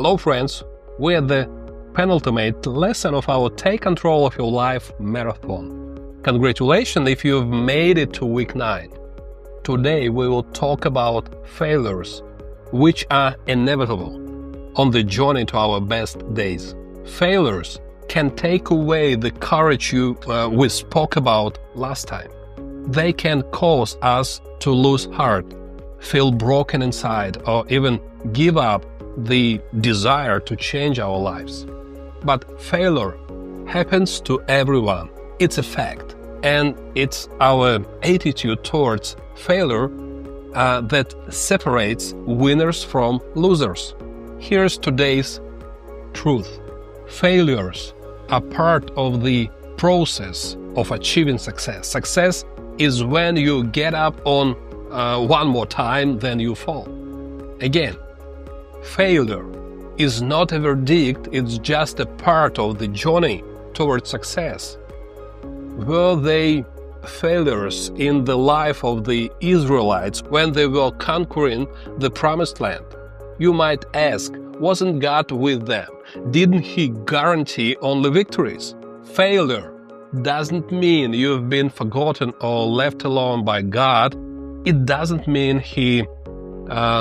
Hello friends, we're at the penultimate lesson of our Take Control of Your Life marathon. Congratulations if you've made it to week 9. Today we will talk about failures, which are inevitable on the journey to our best days. Failures can take away the courage we spoke about last time. They can cause us to lose heart, feel broken inside, or even give up the desire to change our lives. But failure happens to everyone. It's a fact. And it's our attitude towards failure that separates winners from losers. Here's today's truth. Failures are part of the process of achieving success. Success is when you get up on one more time, then you fall. Again, failure is not a verdict, it's just a part of the journey towards success. Were they failures in the life of the Israelites when they were conquering the Promised Land? You might ask, wasn't God with them? Didn't He guarantee only victories? Failure doesn't mean you've been forgotten or left alone by God. It doesn't mean He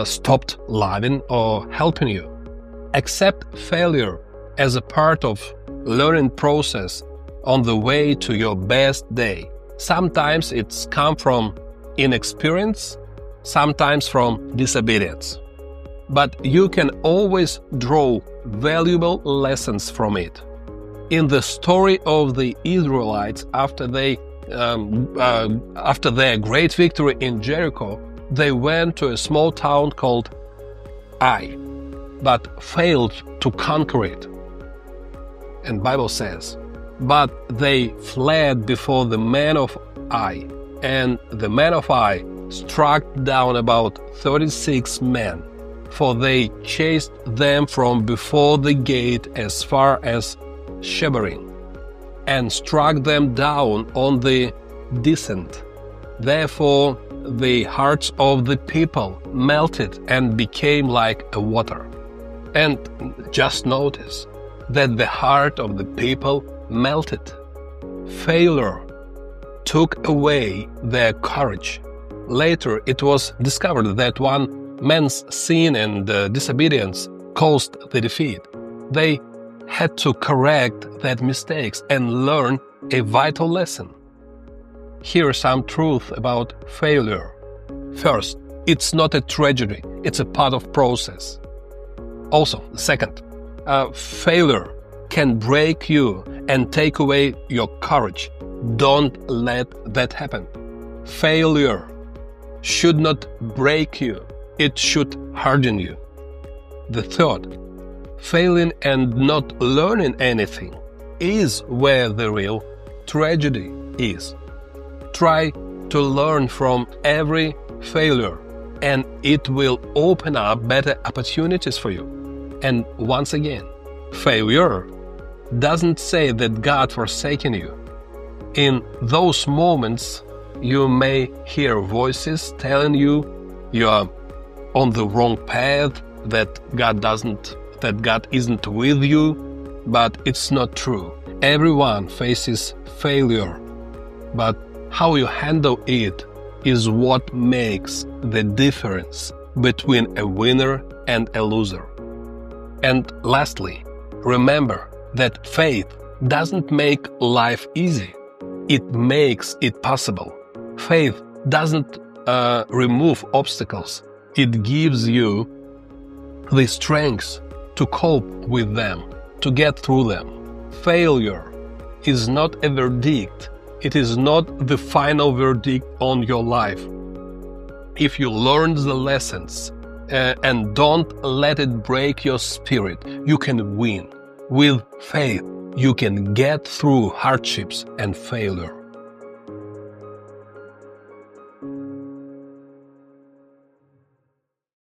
stopped loving or helping you. Accept failure as a part of learning process on the way to your best day. Sometimes it's come from inexperience, sometimes from disobedience. But you can always draw valuable lessons from it. In the story of the Israelites after their great victory in Jericho, they went to a small town called Ai, but failed to conquer it. And Bible says, but they fled before the man of Ai, and the man of Ai struck down about 36 men, for they chased them from before the gate as far as Shebarim, and struck them down on the descent. Therefore the hearts of the people melted and became like a water. And just notice that the heart of the people melted. Failure took away their courage. Later it was discovered that one man's sin and disobedience caused the defeat. They had to correct that mistakes and learn a vital lesson. Here are some truth about failure. First, it's not a tragedy, it's a part of process. Also, second, failure can break you and take away your courage. Don't let that happen. Failure should not break you, it should harden you. The third, failing and not learning anything is where the real tragedy is. Try to learn from every failure, and it will open up better opportunities for you. And once again, failure doesn't say that God forsaken you. In those moments, you may hear voices telling you are on the wrong path, that God isn't with you, but it's not true. Everyone faces failure, but how you handle it is what makes the difference between a winner and a loser. And lastly, remember that faith doesn't make life easy. It makes it possible. Faith doesn't remove obstacles. It gives you the strength to cope with them, to get through them. Failure is not a verdict. It is not the final verdict on your life. If you learn the lessons and don't let it break your spirit, you can win. With faith, you can get through hardships and failure.